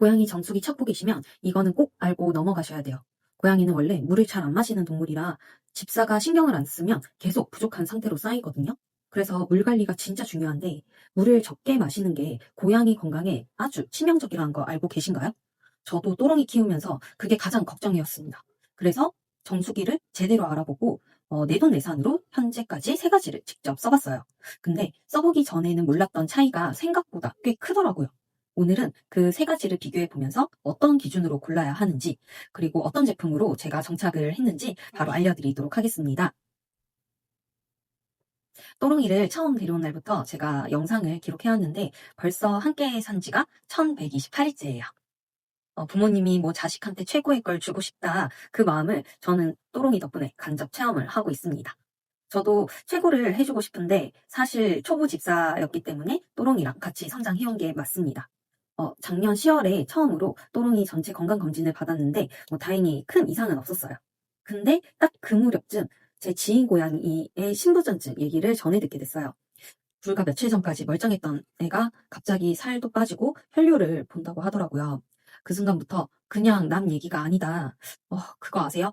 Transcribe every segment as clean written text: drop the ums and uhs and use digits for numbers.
고양이 정수기 찾고 계시면 이거는 꼭 알고 넘어가셔야 돼요. 고양이는 원래 물을 잘 안 마시는 동물이라 집사가 신경을 안 쓰면 계속 부족한 상태로 쌓이거든요. 그래서 물 관리가 진짜 중요한데 물을 적게 마시는 게 고양이 건강에 아주 치명적이라는 거 알고 계신가요? 저도 또롱이 키우면서 그게 가장 걱정이었습니다. 그래서 정수기를 제대로 알아보고 내돈내산으로 현재까지 세 가지를 직접 써봤어요. 근데 써보기 전에는 몰랐던 차이가 생각보다 꽤 크더라고요. 오늘은 그 세 가지를 비교해 보면서 어떤 기준으로 골라야 하는지, 그리고 어떤 제품으로 제가 정착을 했는지 바로 알려드리도록 하겠습니다. 또롱이를 처음 데려온 날부터 제가 영상을 기록해왔는데 벌써 함께 산 지가 1128일째예요. 부모님이 뭐 자식한테 최고의 걸 주고 싶다, 그 마음을 저는 또롱이 덕분에 간접 체험을 하고 있습니다. 저도 최고를 해주고 싶은데 사실 초보 집사였기 때문에 또롱이랑 같이 성장해온 게 맞습니다. 작년 10월에 처음으로 또롱이 전체 건강검진을 받았는데 다행히 큰 이상은 없었어요. 근데 딱 그 무렵쯤 제 지인 고양이의 신부전증 얘기를 전해 듣게 됐어요. 불과 며칠 전까지 멀쩡했던 애가 갑자기 살도 빠지고 혈뇨를 본다고 하더라고요. 그 순간부터 그냥 남 얘기가 아니다. 그거 아세요?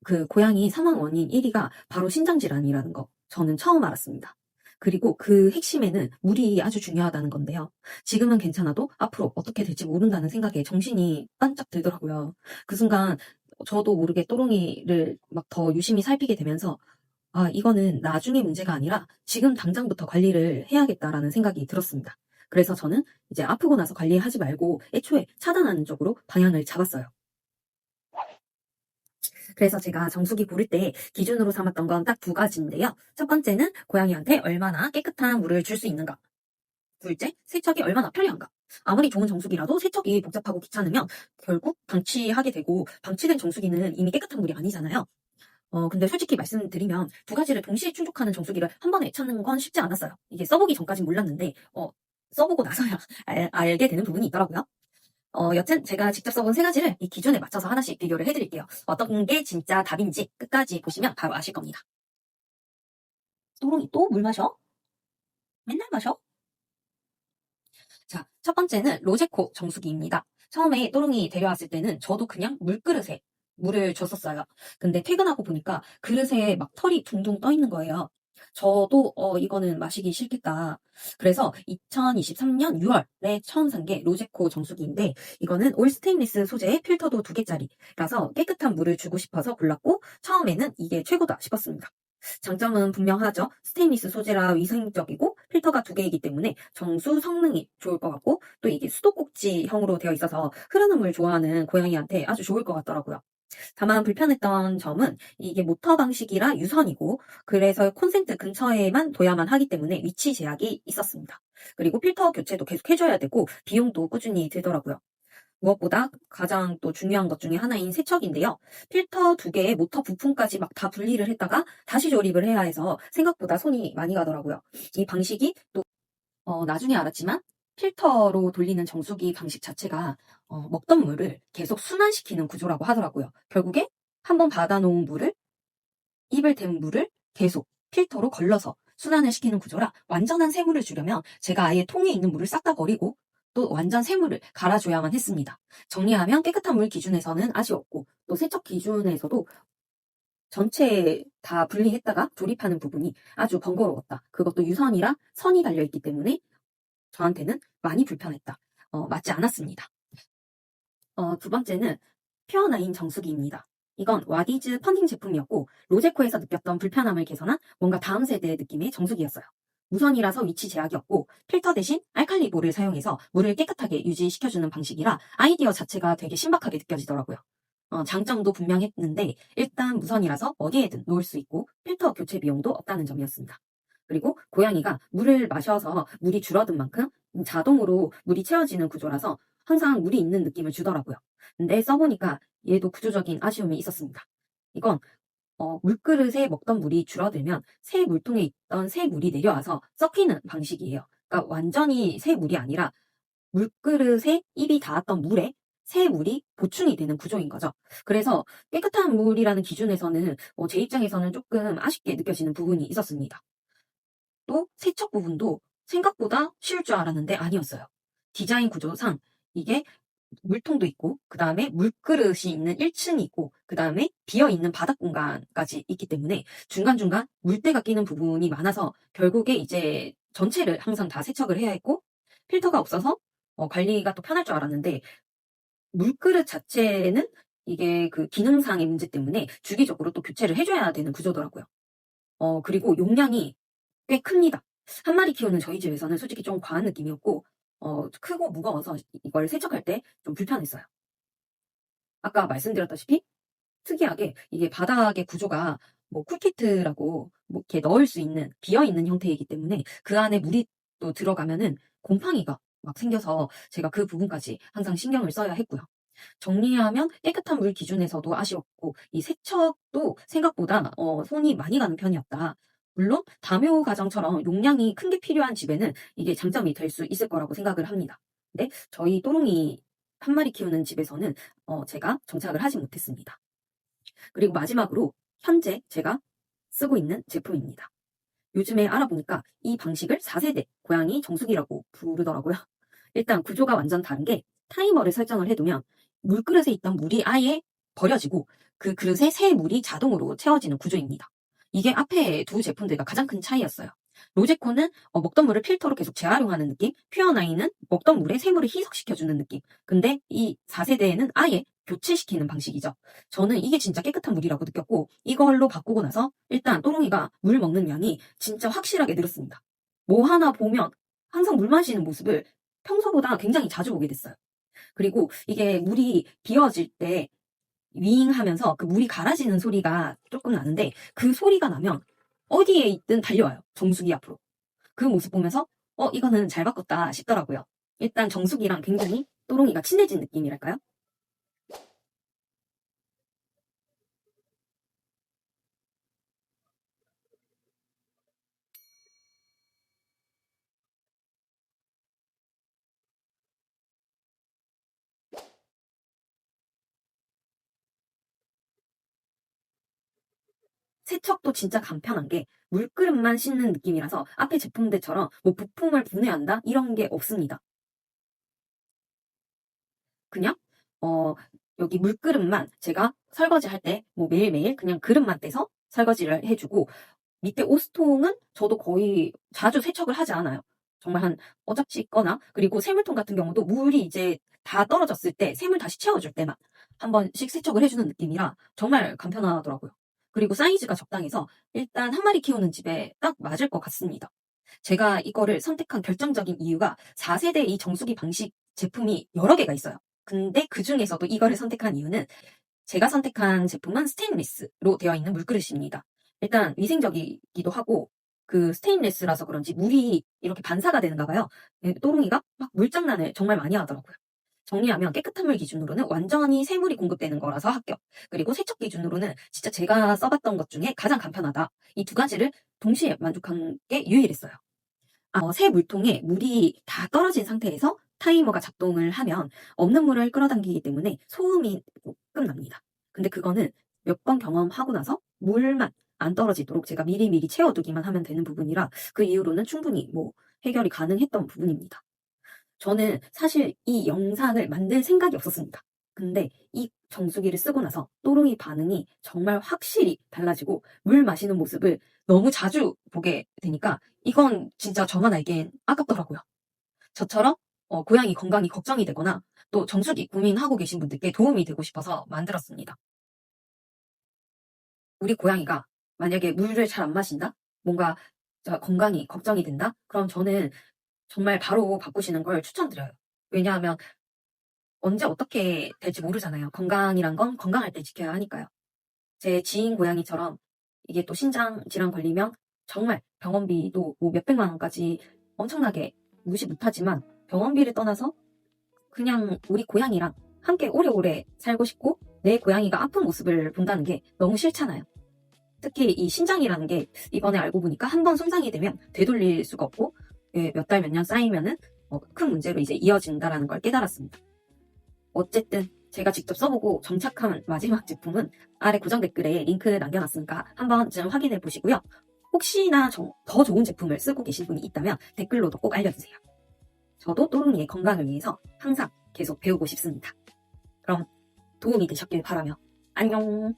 그 고양이 사망 원인 1위가 바로 신장질환이라는 거 저는 처음 알았습니다. 그리고 그 핵심에는 물이 아주 중요하다는 건데요. 지금은 괜찮아도 앞으로 어떻게 될지 모른다는 생각에 정신이 반짝 들더라고요. 그 순간 저도 모르게 또롱이를 막 더 유심히 살피게 되면서 이거는 나중에 문제가 아니라 지금 당장부터 관리를 해야겠다라는 생각이 들었습니다. 그래서 저는 이제 아프고 나서 관리하지 말고 애초에 차단하는 쪽으로 방향을 잡았어요. 그래서 제가 정수기 고를 때 기준으로 삼았던 건 딱 두 가지인데요. 첫 번째는 고양이한테 얼마나 깨끗한 물을 줄 수 있는가. 둘째, 세척이 얼마나 편리한가. 아무리 좋은 정수기라도 세척이 복잡하고 귀찮으면 결국 방치하게 되고, 방치된 정수기는 이미 깨끗한 물이 아니잖아요. 근데 솔직히 말씀드리면 두 가지를 동시에 충족하는 정수기를 한 번에 찾는 건 쉽지 않았어요. 이게 써보기 전까진 몰랐는데 써보고 나서야 알게 되는 부분이 있더라고요. 여튼 제가 직접 써본 세 가지를 이 기준에 맞춰서 하나씩 비교를 해드릴게요. 어떤 게 진짜 답인지 끝까지 보시면 바로 아실 겁니다. 또롱이 또 물 마셔? 맨날 마셔? 자, 첫 번째는 로제코 정수기입니다. 처음에 또롱이 데려왔을 때는 저도 그냥 물그릇에 물을 줬었어요. 근데 퇴근하고 보니까 그릇에 막 털이 둥둥 떠 있는 거예요. 저도 이거는 마시기 싫겠다. 그래서 2023년 6월에 처음 산 게 로제코 정수기인데, 이거는 올 스테인리스 소재의 필터도 2개짜리라서 깨끗한 물을 주고 싶어서 골랐고, 처음에는 이게 최고다 싶었습니다. 장점은 분명하죠. 스테인리스 소재라 위생적이고 필터가 2개이기 때문에 정수 성능이 좋을 것 같고, 또 이게 수도꼭지형으로 되어 있어서 흐르는 물 좋아하는 고양이한테 아주 좋을 것 같더라고요. 다만 불편했던 점은 이게 모터 방식이라 유선이고, 그래서 콘센트 근처에만 둬야만 하기 때문에 위치 제약이 있었습니다. 그리고 필터 교체도 계속 해줘야 되고 비용도 꾸준히 들더라고요. 무엇보다 가장 또 중요한 것 중에 하나인 세척인데요. 필터 2개에 모터 부품까지 막 다 분리를 했다가 다시 조립을 해야 해서 생각보다 손이 많이 가더라고요. 이 방식이 또 나중에 알았지만 필터로 돌리는 정수기 방식 자체가 먹던 물을 계속 순환시키는 구조라고 하더라고요. 결국에 한번 받아놓은 물을, 입을 댄 물을 계속 필터로 걸러서 순환을 시키는 구조라 완전한 새물을 주려면 제가 아예 통에 있는 물을 싹 다 버리고 또 완전 새물을 갈아줘야만 했습니다. 정리하면 깨끗한 물 기준에서는 아쉬웠고, 또 세척 기준에서도 전체 다 분리했다가 조립하는 부분이 아주 번거로웠다. 그것도 유선이라 선이 달려있기 때문에 저한테는 많이 불편했다. 맞지 않았습니다. 두 번째는 퓨어나인 정수기입니다. 이건 와디즈 펀딩 제품이었고, 로제코에서 느꼈던 불편함을 개선한 뭔가 다음 세대의 느낌의 정수기였어요. 무선이라서 위치 제약이 없고 필터 대신 알칼리볼을 사용해서 물을 깨끗하게 유지시켜주는 방식이라 아이디어 자체가 되게 신박하게 느껴지더라고요. 장점도 분명했는데 일단 무선이라서 어디에든 놓을 수 있고 필터 교체 비용도 없다는 점이었습니다. 그리고 고양이가 물을 마셔서 물이 줄어든 만큼 자동으로 물이 채워지는 구조라서 항상 물이 있는 느낌을 주더라고요. 근데 써보니까 얘도 구조적인 아쉬움이 있었습니다. 이건 물그릇에 먹던 물이 줄어들면 새 물통에 있던 새 물이 내려와서 썩히는 방식이에요. 그러니까 완전히 새 물이 아니라 물그릇에 입이 닿았던 물에 새 물이 보충이 되는 구조인 거죠. 그래서 깨끗한 물이라는 기준에서는 제 입장에서는 조금 아쉽게 느껴지는 부분이 있었습니다. 또 세척 부분도 생각보다 쉬울 줄 알았는데 아니었어요. 디자인 구조상 이게 물통도 있고, 그 다음에 물그릇이 있는 1층이 있고, 그 다음에 비어있는 바닥 공간까지 있기 때문에 중간중간 물때가 끼는 부분이 많아서 결국에 이제 전체를 항상 다 세척을 해야 했고, 필터가 없어서 관리가 또 편할 줄 알았는데, 물그릇 자체는 이게 그 기능상의 문제 때문에 주기적으로 또 교체를 해줘야 되는 구조더라고요. 그리고 용량이 꽤 큽니다. 한 마리 키우는 저희 집에서는 솔직히 좀 과한 느낌이었고, 크고 무거워서 이걸 세척할 때 좀 불편했어요. 아까 말씀드렸다시피 특이하게 이게 바닥의 구조가 뭐 쿨키트라고 뭐 이렇게 넣을 수 있는 비어있는 형태이기 때문에 그 안에 물이 또 들어가면은 곰팡이가 막 생겨서 제가 그 부분까지 항상 신경을 써야 했고요. 정리하면 깨끗한 물 기준에서도 아쉬웠고 이 세척도 생각보다 손이 많이 가는 편이었다. 물론 다묘 가정처럼 용량이 큰 게 필요한 집에는 이게 장점이 될 수 있을 거라고 생각을 합니다. 근데 저희 또롱이 한 마리 키우는 집에서는 제가 정착을 하지 못했습니다. 그리고 마지막으로 현재 제가 쓰고 있는 제품입니다. 요즘에 알아보니까 이 방식을 4세대 고양이 정수기라고 부르더라고요. 일단 구조가 완전 다른 게 타이머를 설정을 해두면 물그릇에 있던 물이 아예 버려지고 그 그릇에 새 물이 자동으로 채워지는 구조입니다. 이게 앞에 두 제품들과 가장 큰 차이였어요. 로제코는 먹던 물을 필터로 계속 재활용하는 느낌, 퓨어나인은 먹던 물에 새물을 희석시켜주는 느낌. 근데 이 4세대에는 아예 교체시키는 방식이죠. 저는 이게 진짜 깨끗한 물이라고 느꼈고 이걸로 바꾸고 나서 일단 또롱이가 물 먹는 양이 진짜 확실하게 늘었습니다. 뭐 하나 보면 항상 물 마시는 모습을 평소보다 굉장히 자주 보게 됐어요. 그리고 이게 물이 비워질 때 윙 하면서 그 물이 갈아지는 소리가 조금 나는데 그 소리가 나면 어디에 있든 달려와요. 정수기 앞으로. 그 모습 보면서 이거는 잘 바꿨다 싶더라고요. 일단 정수기랑 굉장히 또롱이가 친해진 느낌이랄까요? 세척도 진짜 간편한 게 물그릇만 씻는 느낌이라서 앞에 제품들처럼 뭐 부품을 분해한다 이런 게 없습니다. 그냥 여기 물그릇만 제가 설거지할 때 뭐 매일매일 그냥 그릇만 떼서 설거지를 해주고 밑에 옷통은 저도 거의 자주 세척을 하지 않아요. 정말 한 어잡지 있거나 그리고 세물통 같은 경우도 물이 이제 다 떨어졌을 때 세물 다시 채워줄 때만 한 번씩 세척을 해주는 느낌이라 정말 간편하더라고요. 그리고 사이즈가 적당해서 일단 한 마리 키우는 집에 딱 맞을 것 같습니다. 제가 이거를 선택한 결정적인 이유가 4세대 이 정수기 방식 제품이 여러 개가 있어요. 근데 그 중에서도 이거를 선택한 이유는 제가 선택한 제품은 스테인리스로 되어 있는 물그릇입니다. 일단 위생적이기도 하고 그 스테인리스라서 그런지 물이 이렇게 반사가 되는가 봐요. 또롱이가 막 물장난을 정말 많이 하더라고요. 정리하면 깨끗한 물 기준으로는 완전히 새물이 공급되는 거라서 합격. 그리고 세척 기준으로는 진짜 제가 써봤던 것 중에 가장 간편하다. 이 두 가지를 동시에 만족한 게 유일했어요. 새 물통에 물이 다 떨어진 상태에서 타이머가 작동을 하면 없는 물을 끌어당기기 때문에 소음이 조금 납니다. 근데 그거는 몇 번 경험하고 나서 물만 안 떨어지도록 제가 미리미리 채워두기만 하면 되는 부분이라 그 이후로는 충분히 뭐 해결이 가능했던 부분입니다. 저는 사실 이 영상을 만들 생각이 없었습니다. 근데 이 정수기를 쓰고 나서 또롱이 반응이 정말 확실히 달라지고 물 마시는 모습을 너무 자주 보게 되니까 이건 진짜 저만 알기엔 아깝더라고요. 저처럼 고양이 건강이 걱정이 되거나 또 정수기 고민하고 계신 분들께 도움이 되고 싶어서 만들었습니다. 우리 고양이가 만약에 물을 잘 안 마신다? 뭔가 건강이 걱정이 된다? 그럼 저는 정말 바로 바꾸시는 걸 추천드려요. 왜냐하면 언제 어떻게 될지 모르잖아요. 건강이란 건 건강할 때 지켜야 하니까요. 제 지인 고양이처럼 이게 또 신장 질환 걸리면 정말 병원비도 뭐 몇백만 원까지 엄청나게 무시 못하지만 병원비를 떠나서 그냥 우리 고양이랑 함께 오래오래 살고 싶고 내 고양이가 아픈 모습을 본다는 게 너무 싫잖아요. 특히 이 신장이라는 게 이번에 알고 보니까 한 번 손상이 되면 되돌릴 수가 없고 몇 달 몇 년 쌓이면은 큰 문제로 이제 이어진다라는 걸 깨달았습니다. 어쨌든 제가 직접 써보고 정착한 마지막 제품은 아래 고정 댓글에 링크 남겨놨으니까 한 번쯤 확인해 보시고요. 혹시나 더 좋은 제품을 쓰고 계신 분이 있다면 댓글로도 꼭 알려주세요. 저도 또롱이의 건강을 위해서 항상 계속 배우고 싶습니다. 그럼 도움이 되셨길 바라며 안녕!